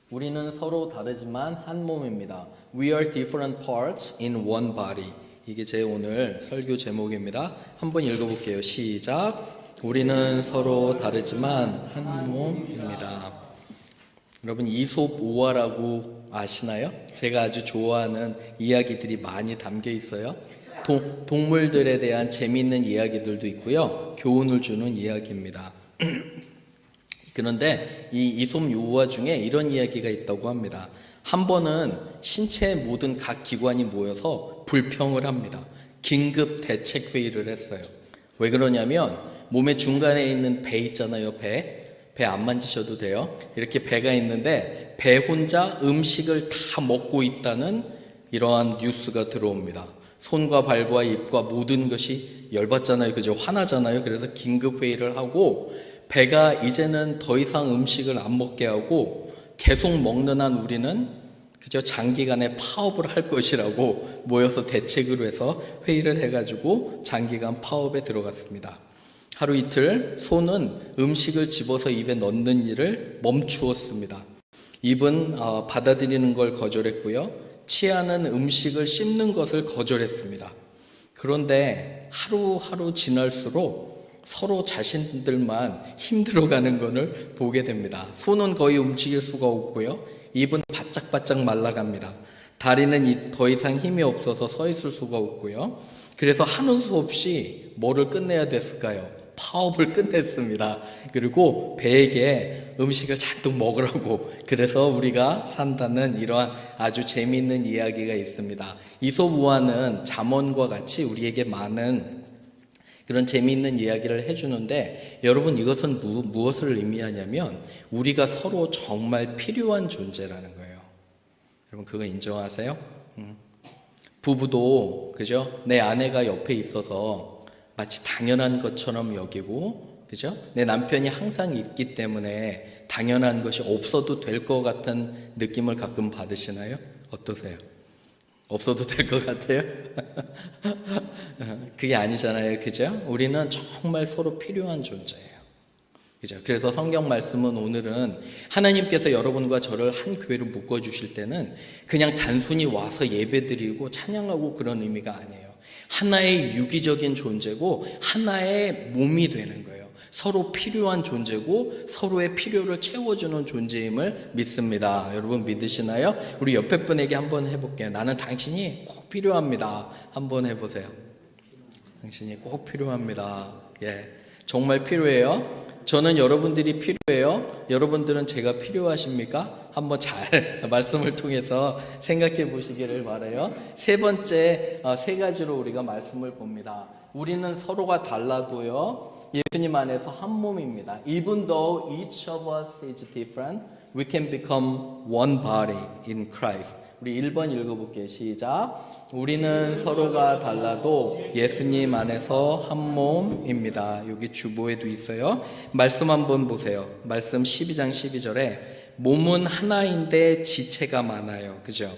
우리는 서로 다르지만 한 몸입니다. We are different parts in one body. 이게 제 오늘 설교 제목입니다. 한번 읽어볼게요. 시작. 우리는 서로 다르지만 한 몸입니다. 여러분 이솝 우화라고 아시나요? 제가 아주 좋아하는 이야기들이 많이 담겨 있어요. 동물들에 대한 재미있는 이야기들도 있고요. 교훈을 주는 이야기입니다. 그런데 이 이솝 우화 중에 이런 이야기가 있다고 합니다. 한 번은 신체의 모든 각 기관이 모여서 불평을 합니다. 긴급 대책 회의를 했어요. 왜 그러냐면 몸의 중간에 있는 배 있잖아요. 배 안 만지셔도 돼요. 이렇게 배가 있는데 배 혼자 음식을 다 먹고 있다는 이러한 뉴스가 들어옵니다. 손과 발과 입과 모든 것이 열받잖아요. 그죠? 화나잖아요. 그래서 긴급 회의를 하고 배가 이제는 더 이상 음식을 안 먹게 하고 계속 먹는 한 우리는 그저 장기간에 파업을 할 것이라고 모여서 대책으로 해서 회의를 해가지고 장기간 파업에 들어갔습니다. 하루 이틀 소는 음식을 집어서 입에 넣는 일을 멈추었습니다. 입은 받아들이는 걸 거절했고요. 치아는 음식을 씹는 것을 거절했습니다. 그런데 하루하루 지날수록 서로 자신들만 힘들어가는 것을 보게 됩니다. 손은 거의 움직일 수가 없고요. 입은 바짝바짝 말라갑니다. 다리는 더 이상 힘이 없어서 서 있을 수가 없고요. 그래서 하는 수 없이 뭐를 끝내야 됐을까요? 파업을 끝냈습니다. 그리고 배에게 음식을 잔뜩 먹으라고 그래서 우리가 산다는 이러한 아주 재미있는 이야기가 있습니다. 이솝 우화는 잠언과 같이 우리에게 많은 그런 재미있는 이야기를 해주는데 여러분 이것은 무엇을 의미하냐면 우리가 서로 정말 필요한 존재라는 거예요. 여러분 그거 인정하세요? 부부도 그죠? 내 아내가 옆에 있어서 마치 당연한 것처럼 여기고 그죠? 내 남편이 항상 있기 때문에 당연한 것이 없어도 될 것 같은 느낌을 가끔 받으시나요? 어떠세요? 없어도 될 것 같아요? 그게 아니잖아요. 그죠? 우리는 정말 서로 필요한 존재예요. 그죠? 그래서 성경 말씀은 오늘은 하나님께서 여러분과 저를 한 교회로 묶어주실 때는 그냥 단순히 와서 예배드리고 찬양하고 그런 의미가 아니에요. 하나의 유기적인 존재고 하나의 몸이 되는 거예요. 서로 필요한 존재고 서로의 필요를 채워주는 존재임을 믿습니다. 여러분 믿으시나요? 우리 옆에 분에게 한번 해볼게요. 나는 당신이 꼭 필요합니다. 한번 해보세요. 당신이 꼭 필요합니다. 예, 정말 필요해요. 저는 여러분들이 필요해요. 여러분들은 제가 필요하십니까? 한번 잘 말씀을 통해서 생각해 보시기를 바라요. 세 번째 세 가지로 우리가 말씀을 봅니다. 우리는 서로가 달라도요. 예수님 안에서 한 몸입니다. Even though each of us is different, we can become one body in Christ. 우리 1번 읽어볼게요. 시작. 우리는 서로가 달라도 예수님 안에서 한 몸입니다. 여기 주보에도 있어요. 말씀 한번 보세요. 말씀 12장 12절에 몸은 하나인데 지체가 많아요. 그죠?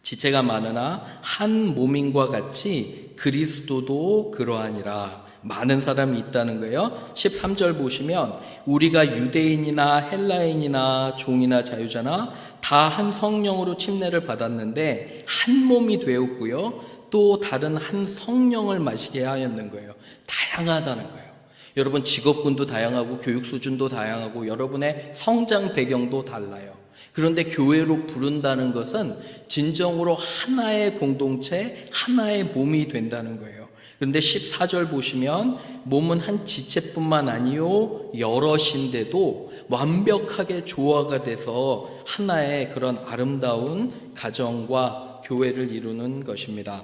지체가 많으나 한 몸인과 같이 그리스도도 그러하니라. 많은 사람이 있다는 거예요. 13절 보시면 우리가 유대인이나 헬라인이나 종이나 자유자나 다 한 성령으로 침례를 받았는데 한 몸이 되었고요. 또 다른 한 성령을 마시게 하였는 거예요. 다양하다는 거예요. 여러분 직업군도 다양하고 교육 수준도 다양하고 여러분의 성장 배경도 달라요. 그런데 교회로 부른다는 것은 진정으로 하나의 공동체, 하나의 몸이 된다는 거예요. 그런데 14절 보시면 몸은 한 지체뿐만 아니요 여럿인데도 완벽하게 조화가 돼서 하나의 그런 아름다운 가정과 교회를 이루는 것입니다.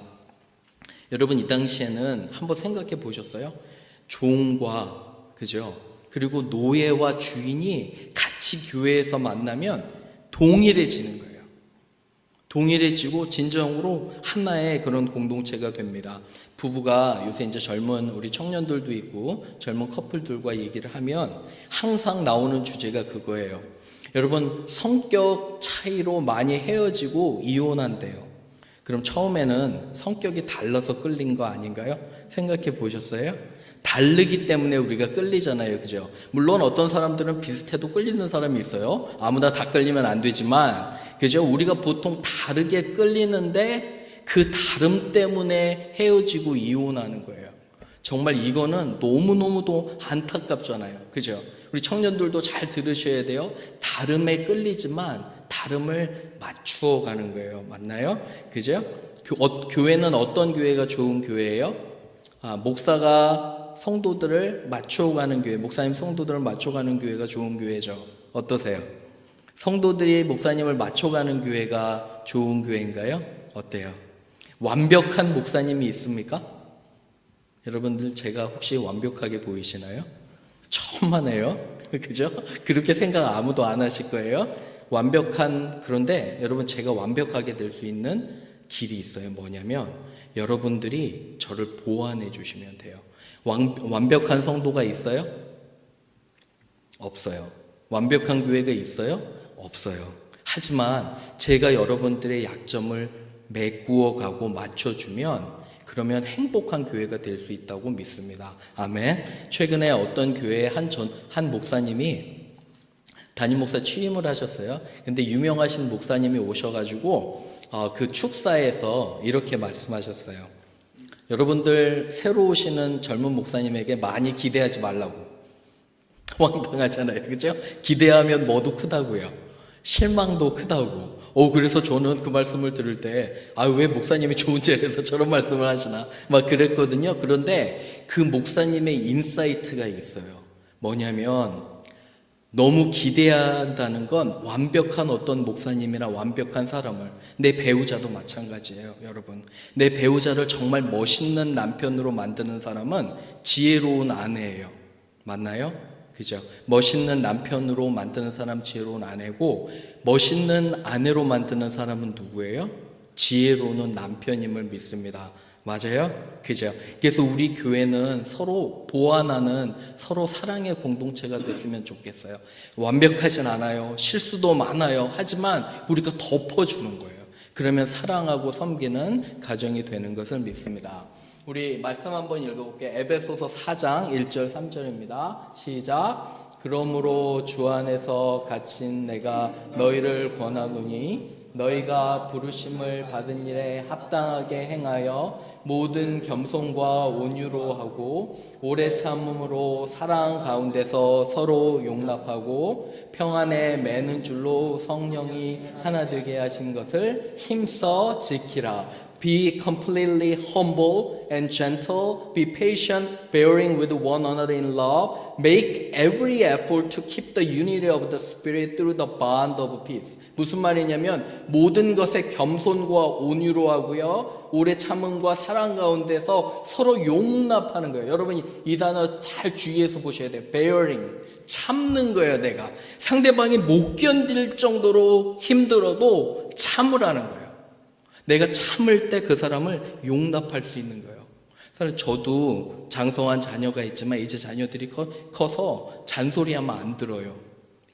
여러분 이 당시에는 한번 생각해 보셨어요? 종과 그죠? 그리고 노예와 주인이 같이 교회에서 만나면 동일해지는 거예요. 동일해지고 진정으로 하나의 그런 공동체가 됩니다. 부부가 요새 이제 젊은 우리 청년들도 있고 젊은 커플들과 얘기를 하면 항상 나오는 주제가 그거예요. 여러분 성격 차이로 많이 헤어지고 이혼한대요. 그럼 처음에는 성격이 달라서 끌린 거 아닌가요? 생각해 보셨어요? 다르기 때문에 우리가 끌리잖아요. 그죠? 물론 어떤 사람들은 비슷해도 끌리는 사람이 있어요. 아무나 다 끌리면 안 되지만, 그죠? 우리가 보통 다르게 끌리는데 그 다름 때문에 헤어지고 이혼하는 거예요. 정말 이거는 너무너무도 안타깝잖아요. 그죠? 우리 청년들도 잘 들으셔야 돼요. 다름에 끌리지만 다름을 맞추어 가는 거예요. 맞나요? 그죠? 교회는 어떤 교회가 좋은 교회예요? 목사가 성도들을 맞춰가는 교회, 목사님 성도들을 맞춰가는 교회가 좋은 교회죠. 어떠세요? 성도들이 목사님을 맞춰가는 교회가 좋은 교회인가요? 어때요? 완벽한 목사님이 있습니까? 여러분들 제가 혹시 완벽하게 보이시나요? 천만에요. 그죠? 그렇게 생각 아무도 안 하실 거예요. 그런데 여러분 제가 완벽하게 될 수 있는 길이 있어요. 뭐냐면 여러분들이 저를 보완해 주시면 돼요. 완벽한 성도가 있어요? 없어요. 완벽한 교회가 있어요? 없어요. 하지만 제가 여러분들의 약점을 메꾸어 가고 맞춰주면 그러면 행복한 교회가 될 수 있다고 믿습니다. 아멘. 최근에 어떤 교회에 한 목사님이 담임 목사 취임을 하셨어요. 근데 유명하신 목사님이 오셔가지고 그 축사에서 이렇게 말씀하셨어요. 여러분들 새로 오시는 젊은 목사님에게 많이 기대하지 말라고. 황당하잖아요. 그죠? 기대하면 뭐도 크다고요. 실망도 크다고. 그래서 저는 그 말씀을 들을 때, 왜 목사님이 좋은 자리에서 저런 말씀을 하시나? 막 그랬거든요. 그런데 그 목사님의 인사이트가 있어요. 뭐냐면, 너무 기대한다는 건 완벽한 어떤 목사님이나 완벽한 사람을, 내 배우자도 마찬가지예요, 여러분. 내 배우자를 정말 멋있는 남편으로 만드는 사람은 지혜로운 아내예요. 맞나요? 그죠? 멋있는 남편으로 만드는 사람 지혜로운 아내고, 멋있는 아내로 만드는 사람은 누구예요? 지혜로운 남편임을 믿습니다. 맞아요? 그죠? 그래서 우리 교회는 서로 보완하는, 서로 사랑의 공동체가 됐으면 좋겠어요. 완벽하진 않아요. 실수도 많아요. 하지만 우리가 덮어주는 거예요. 그러면 사랑하고 섬기는 가정이 되는 것을 믿습니다. 우리 말씀 한번 읽어볼게요. 에베소서 4장 1절 3절입니다. 시작. 그러므로 주 안에서 갇힌 내가 너희를 권하노니 너희가 부르심을 받은 일에 합당하게 행하여 모든 겸손과 온유로 하고 오래 참음으로 사랑 가운데서 서로 용납하고 평안에 매는 줄로 성령이 하나 되게 하신 것을 힘써 지키라. Be completely humble and gentle. Be patient, bearing with one another in love. Make every effort to keep the unity of the Spirit through the bond of peace. 무슨 말이냐면 모든 것에 겸손과 온유로 하고요. 오래 참음과 사랑 가운데서 서로 용납하는 거예요. 여러분이 이 단어 잘 주의해서 보셔야 돼요. bearing. 참는 거예요, 내가. 상대방이 못 견딜 정도로 힘들어도 참으라는 거예요. 내가 참을 때 그 사람을 용납할 수 있는 거예요. 사실 저도 장성한 자녀가 있지만 이제 자녀들이 커서 잔소리하면 안 들어요.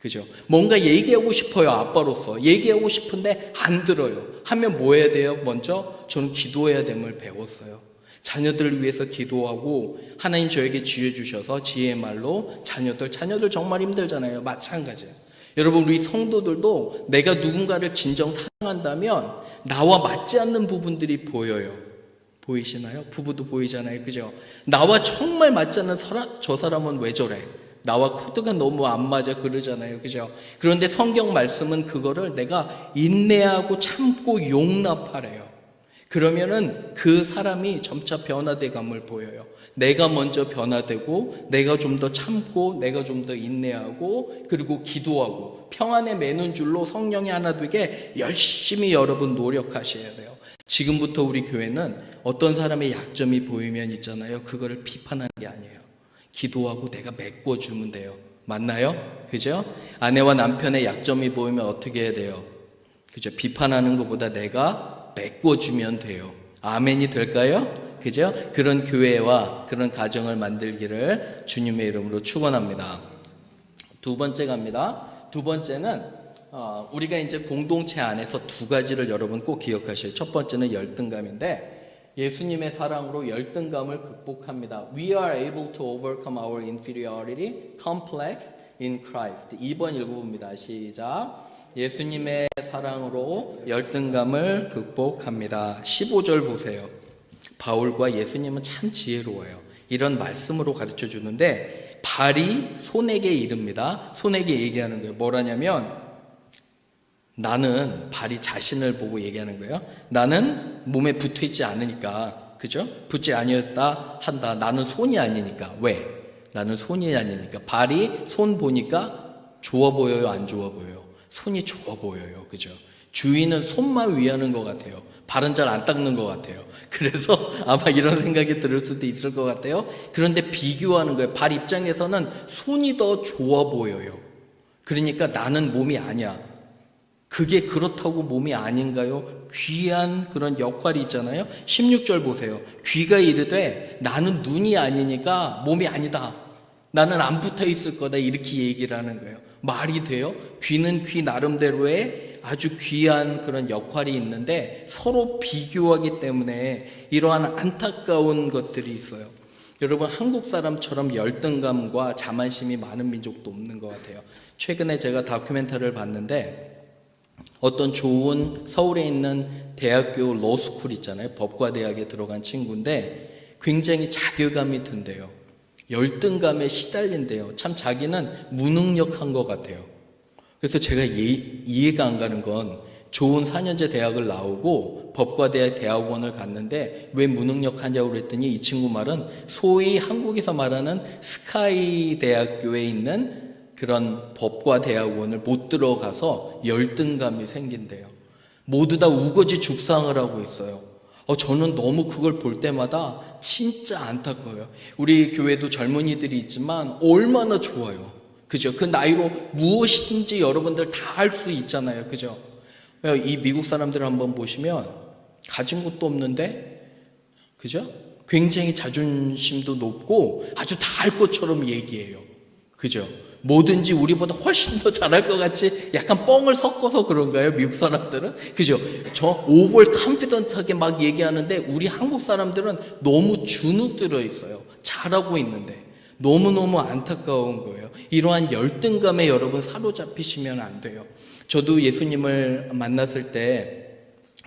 그죠? 뭔가 얘기하고 싶어요, 아빠로서. 얘기하고 싶은데 안 들어요. 하면 뭐 해야 돼요? 먼저 저는 기도해야 됨을 배웠어요. 자녀들을 위해서 기도하고 하나님 저에게 지혜 주셔서 지혜의 말로 자녀들 정말 힘들잖아요. 마찬가지예요. 여러분 우리 성도들도 내가 누군가를 진정 사랑한다면 나와 맞지 않는 부분들이 보여요. 보이시나요? 부부도 보이잖아요. 그죠? 나와 정말 맞지 않는 저 사람은 왜 저래? 나와 코드가 너무 안 맞아 그러잖아요. 그죠? 그런데 성경 말씀은 그거를 내가 인내하고 참고 용납하래요. 그러면은 그 사람이 점차 변화돼 감을 보여요. 내가 먼저 변화되고 내가 좀 더 참고 내가 좀 더 인내하고 그리고 기도하고 평안에 매는 줄로 성령이 하나 되게 열심히 여러분 노력하셔야 돼요. 지금부터 우리 교회는 어떤 사람의 약점이 보이면 있잖아요. 그거를 비판하는 게 아니에요. 기도하고 내가 메꿔주면 돼요. 맞나요? 그죠? 아내와 남편의 약점이 보이면 어떻게 해야 돼요? 그죠? 비판하는 것보다 내가 메꿔주면 돼요. 아멘이 될까요? 그죠? 그런 교회와 그런 가정을 만들기를 주님의 이름으로 축원합니다. 두 번째 갑니다. 두 번째는 우리가 이제 공동체 안에서 두 가지를 여러분 꼭 기억하셔요. 첫 번째는 열등감인데 예수님의 사랑으로 열등감을 극복합니다. We are able to overcome our inferiority complex in Christ. 2번 읽어봅니다. 시작. 예수님의 사랑으로 열등감을 극복합니다. 15절 보세요. 바울과 예수님은 참 지혜로워요. 이런 말씀으로 가르쳐 주는데 발이 손에게 이릅니다. 손에게 얘기하는 거예요. 뭐라냐면 나는 발이 자신을 보고 얘기하는 거예요. 나는 몸에 붙어 있지 않으니까, 그죠? 붙지 아니었다 한다. 나는 손이 아니니까. 왜? 나는 손이 아니니까. 발이 손 보니까 좋아 보여요, 안 좋아 보여요? 손이 좋아 보여요, 그죠? 주인은 손만 위하는 것 같아요. 발은 잘 안 닦는 것 같아요. 그래서 아마 이런 생각이 들 수도 있을 것 같아요. 그런데 비교하는 거예요. 발 입장에서는 손이 더 좋아 보여요. 그러니까 나는 몸이 아니야. 그게 그렇다고 몸이 아닌가요? 귀한 그런 역할이 있잖아요. 16절 보세요. 귀가 이르되 나는 눈이 아니니까 몸이 아니다. 나는 안 붙어 있을 거다. 이렇게 얘기를 하는 거예요. 말이 돼요? 귀는 귀 나름대로의 아주 귀한 그런 역할이 있는데 서로 비교하기 때문에 이러한 안타까운 것들이 있어요. 여러분, 한국 사람처럼 열등감과 자만심이 많은 민족도 없는 것 같아요. 최근에 제가 다큐멘터리를 봤는데 어떤 좋은 서울에 있는 대학교 로스쿨 있잖아요. 법과대학에 들어간 친구인데 굉장히 자괴감이 든대요. 열등감에 시달린대요. 참 자기는 무능력한 것 같아요. 그래서 제가 이해가 안 가는 건 좋은 4년제 대학을 나오고 법과대학 대학원을 갔는데 왜 무능력하냐고 그랬더니 이 친구 말은 소위 한국에서 말하는 스카이 대학교에 있는 그런 법과 대학원을 못 들어가서 열등감이 생긴대요. 모두 다 우거지 죽상을 하고 있어요. 저는 너무 그걸 볼 때마다 진짜 안타까워요. 우리 교회도 젊은이들이 있지만 얼마나 좋아요. 그죠? 그 나이로 무엇이든지 여러분들 다 할 수 있잖아요. 그죠? 이 미국 사람들을 한번 보시면 가진 것도 없는데, 그죠? 굉장히 자존심도 높고 아주 다 할 것처럼 얘기해요. 그죠? 뭐든지 우리보다 훨씬 더 잘할 것 같이 약간 뻥을 섞어서 그런가요? 미국 사람들은? 그죠? 저 오버 컨피던트하게 막 얘기하는데 우리 한국 사람들은 너무 주눅 들어 있어요. 잘하고 있는데. 너무너무 안타까운 거예요. 이러한 열등감에 여러분 사로잡히시면 안 돼요. 저도 예수님을 만났을 때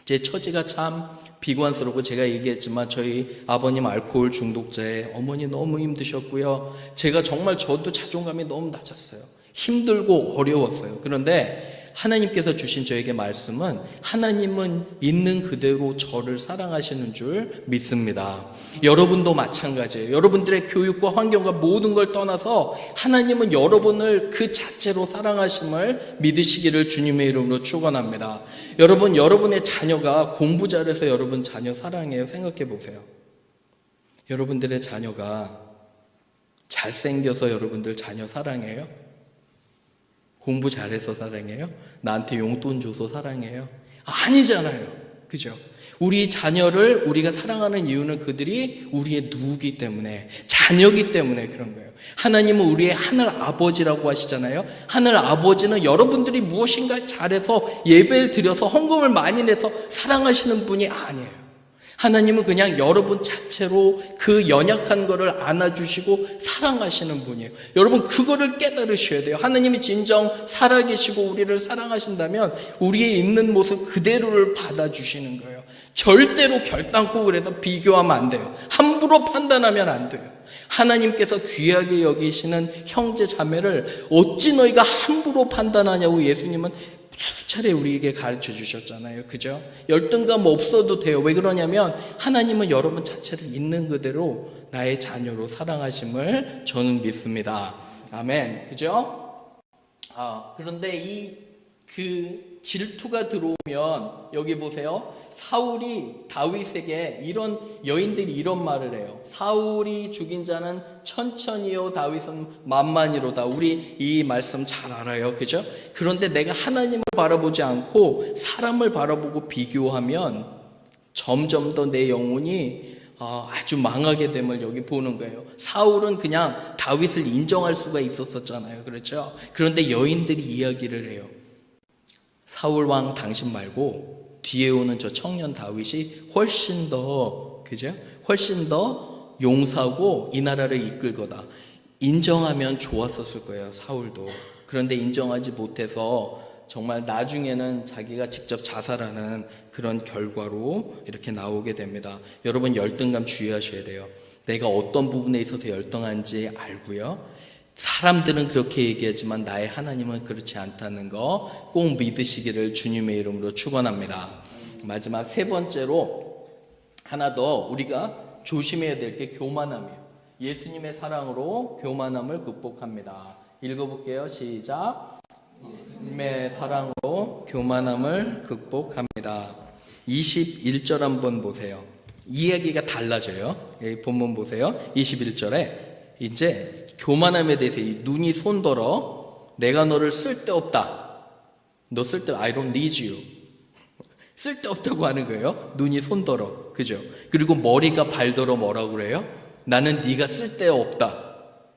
제 처지가 참 비관스럽고 제가 얘기했지만 저희 아버님 알코올 중독자에 어머니 너무 힘드셨고요. 제가 정말 저도 자존감이 너무 낮았어요. 힘들고 어려웠어요. 그런데 하나님께서 주신 저에게 말씀은 하나님은 있는 그대로 저를 사랑하시는 줄 믿습니다. 여러분도 마찬가지예요. 여러분들의 교육과 환경과 모든 걸 떠나서 하나님은 여러분을 그 자체로 사랑하심을 믿으시기를 주님의 이름으로 축원합니다. 여러분, 여러분의 자녀가 공부 잘해서 여러분 자녀 사랑해요? 생각해 보세요. 여러분들의 자녀가 잘생겨서 여러분들 자녀 사랑해요? 공부 잘해서 사랑해요? 나한테 용돈 줘서 사랑해요? 아니잖아요. 그죠? 우리 자녀를 우리가 사랑하는 이유는 그들이 우리의 누구기 때문에, 자녀기 때문에 그런 거예요. 하나님은 우리의 하늘 아버지라고 하시잖아요. 하늘 아버지는 여러분들이 무엇인가 잘해서 예배를 드려서 헌금을 많이 내서 사랑하시는 분이 아니에요. 하나님은 그냥 여러분 자체로 그 연약한 거를 안아주시고 사랑하시는 분이에요. 여러분, 그거를 깨달으셔야 돼요. 하나님이 진정 살아계시고 우리를 사랑하신다면 우리의 있는 모습 그대로를 받아주시는 거예요. 절대로 결단코 그래서 비교하면 안 돼요. 함부로 판단하면 안 돼요. 하나님께서 귀하게 여기시는 형제 자매를 어찌 너희가 함부로 판단하냐고 예수님은 수차례 우리에게 가르쳐 주셨잖아요. 그죠? 열등감 없어도 돼요. 왜 그러냐면 하나님은 여러분 자체를 있는 그대로 나의 자녀로 사랑하심을 저는 믿습니다. 아멘. 그죠? 그런데 그 질투가 들어오면 여기 보세요. 사울이 다윗에게 이런 여인들이 이런 말을 해요. 사울이 죽인 자는 천천히요, 다윗은 만만히로다. 우리 이 말씀 잘 알아요. 그죠? 그런데 내가 하나님을 바라보지 않고 사람을 바라보고 비교하면 점점 더 내 영혼이 아주 망하게 됨을 여기 보는 거예요. 사울은 그냥 다윗을 인정할 수가 있었잖아요. 그렇죠? 그런데 여인들이 이야기를 해요. 사울 왕 당신 말고 뒤에 오는 저 청년 다윗이 훨씬 더 그죠? 훨씬 더 용사고 이 나라를 이끌 거다. 인정하면 좋았었을 거예요, 사울도. 그런데 인정하지 못해서 정말 나중에는 자기가 직접 자살하는 그런 결과로 이렇게 나오게 됩니다. 여러분 열등감 주의하셔야 돼요. 내가 어떤 부분에 있어서 열등한지 알고요. 사람들은 그렇게 얘기하지만 나의 하나님은 그렇지 않다는 거 꼭 믿으시기를 주님의 이름으로 축원합니다. 마지막 세 번째로 하나 더 우리가 조심해야 될 게 교만함이에요. 예수님의 사랑으로 교만함을 극복합니다. 읽어볼게요. 시작. 예수님의 사랑으로 교만함을 극복합니다. 21절 한번 보세요. 이야기가 달라져요. 본문 보세요. 21절에 이제 교만함에 대해서 눈이 손더러 내가 너를 쓸데없다. 너 I don't need you. 쓸데없다고 하는 거예요. 눈이 손더러. 그죠? 그리고 머리가 발더러 뭐라고 그래요? 나는 네가 쓸데없다.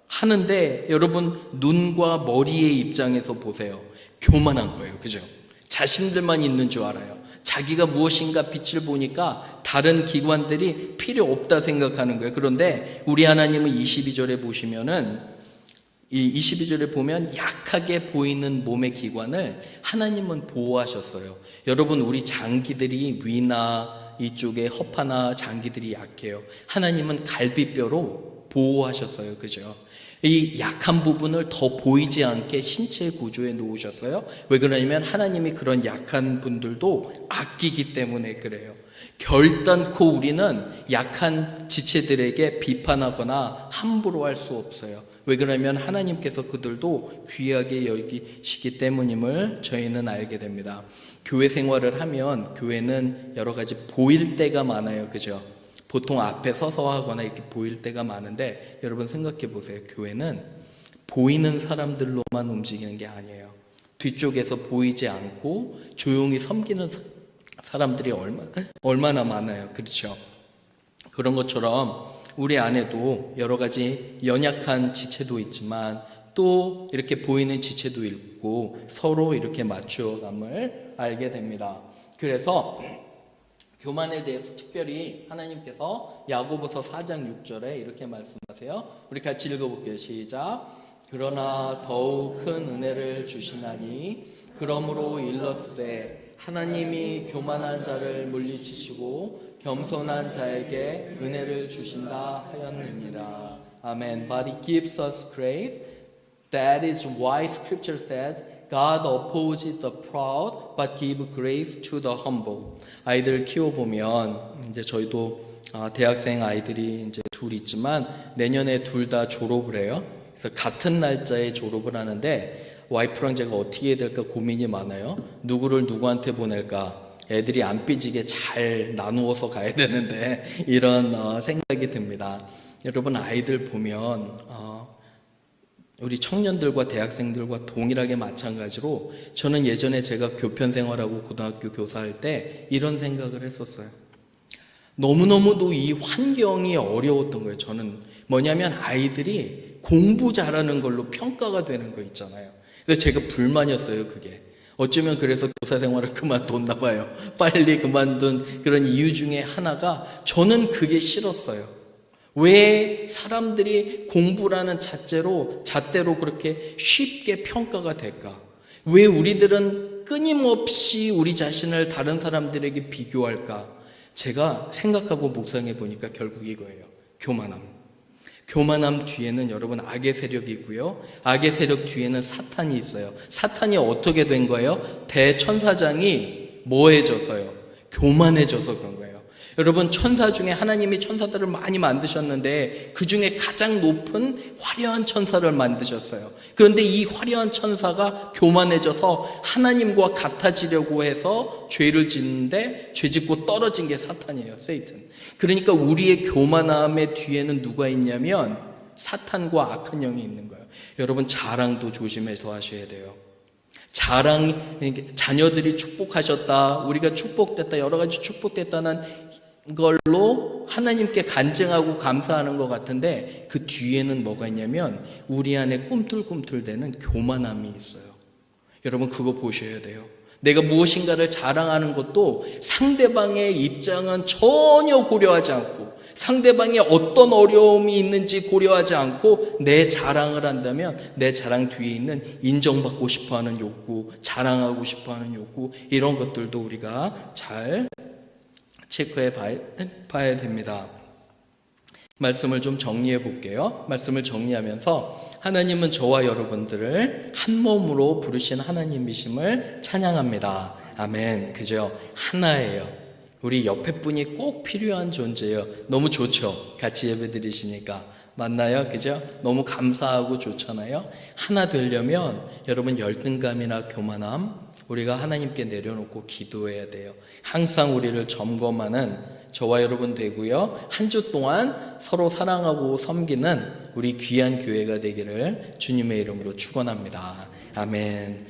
하는데 여러분 눈과 머리의 입장에서 보세요. 교만한 거예요. 그죠? 자신들만 있는 줄 알아요. 자기가 무엇인가 빛을 보니까 다른 기관들이 필요 없다 생각하는 거예요. 그런데 우리 하나님은 22절에 보시면은 이 22절에 보면 약하게 보이는 몸의 기관을 하나님은 보호하셨어요. 여러분 우리 장기들이 위나 이쪽에 허파나 장기들이 약해요. 하나님은 갈비뼈로 보호하셨어요. 그죠? 이 약한 부분을 더 보이지 않게 신체 구조에 놓으셨어요. 왜 그러냐면 하나님이 그런 약한 분들도 아끼기 때문에 그래요. 결단코 우리는 약한 지체들에게 비판하거나 함부로 할 수 없어요. 왜 그러냐면 하나님께서 그들도 귀하게 여기시기 때문임을 저희는 알게 됩니다. 교회 생활을 하면 교회는 여러 가지 보일 때가 많아요. 그죠? 보통 앞에 서서 하거나 이렇게 보일 때가 많은데 여러분 생각해 보세요. 교회는 보이는 사람들로만 움직이는 게 아니에요. 뒤쪽에서 보이지 않고 조용히 섬기는 사람들이 얼마나 많아요. 그렇죠? 그런 것처럼 우리 안에도 여러 가지 연약한 지체도 있지만 또 이렇게 보이는 지체도 있고 서로 이렇게 맞추어감을 알게 됩니다. 그래서 교만에 대해서 특별히 하나님께서 야고보서 4장 6절에 이렇게 말씀하세요. 우리 같이 읽어볼게요. 시작. 그러나 더욱 큰 은혜를 주시나니 그러므로 일렀으되 하나님이 교만한 자를 물리치시고 겸손한 자에게 은혜를 주신다 하였느니라. 아멘. But He gives us grace. That is why Scripture says God opposes the proud, but give grace to the humble. 아이들 키워보면 이제 저희도 대학생 아이들이 이제 둘 있지만 내년에 둘 다 졸업을 해요. 그래서 같은 날짜에 졸업을 하는데 와이프랑 제가 어떻게 해야 될까 고민이 많아요. 누구를 누구한테 보낼까? 애들이 안 삐지게 잘 나누어서 가야 되는데 이런 생각이 듭니다. 여러분 아이들 보면 우리 청년들과 대학생들과 동일하게 마찬가지로 저는 예전에 제가 교편 생활하고 고등학교 교사할 때 이런 생각을 했었어요. 너무너무도 이 환경이 어려웠던 거예요. 저는 뭐냐면 아이들이 공부 잘하는 걸로 평가가 되는 거 있잖아요. 그래서 제가 불만이었어요. 그게. 어쩌면 그래서 교사 생활을 그만뒀나 봐요. 빨리 그만둔 그런 이유 중에 하나가 저는 그게 싫었어요. 왜 사람들이 공부라는 잣대로 그렇게 쉽게 평가가 될까? 왜 우리들은 끊임없이 우리 자신을 다른 사람들에게 비교할까? 제가 생각하고 묵상해 보니까 결국 이거예요. 교만함. 교만함 뒤에는 여러분 악의 세력이 있고요. 악의 세력 뒤에는 사탄이 있어요. 사탄이 어떻게 된 거예요? 대천사장이 뭐해져서요? 교만해져서 그런 거예요. 여러분 천사 중에 하나님이 천사들을 많이 만드셨는데 그 중에 가장 높은 화려한 천사를 만드셨어요. 그런데 이 화려한 천사가 교만해져서 하나님과 같아지려고 해서 죄를 짓는데 죄 짓고 떨어진 게 사탄이에요. 세이튼. 그러니까 우리의 교만함의 뒤에는 누가 있냐면 사탄과 악한 영이 있는 거예요. 여러분 자랑도 조심해서 하셔야 돼요. 자녀들이 축복하셨다, 우리가 축복됐다, 여러 가지 축복됐다는 걸로 하나님께 간증하고 감사하는 것 같은데 그 뒤에는 뭐가 있냐면 우리 안에 꿈틀꿈틀대는 교만함이 있어요. 여러분 그거 보셔야 돼요. 내가 무엇인가를 자랑하는 것도 상대방의 입장은 전혀 고려하지 않고 상대방이 어떤 어려움이 있는지 고려하지 않고 내 자랑을 한다면 내 자랑 뒤에 있는 인정받고 싶어하는 욕구, 자랑하고 싶어하는 욕구, 이런 것들도 우리가 잘 체크해 봐야 됩니다. 말씀을 좀 정리해 볼게요. 말씀을 정리하면서 하나님은 저와 여러분들을 한 몸으로 부르신 하나님이심을 찬양합니다. 아멘. 그죠? 하나예요. 우리 옆에 분이 꼭 필요한 존재예요. 너무 좋죠? 같이 예배 드리시니까. 맞나요? 그죠? 너무 감사하고 좋잖아요? 하나 되려면 여러분 열등감이나 교만함, 우리가 하나님께 내려놓고 기도해야 돼요. 항상 우리를 점검하는 저와 여러분 되고요. 한 주 동안 서로 사랑하고 섬기는 우리 귀한 교회가 되기를 주님의 이름으로 축원합니다. 아멘.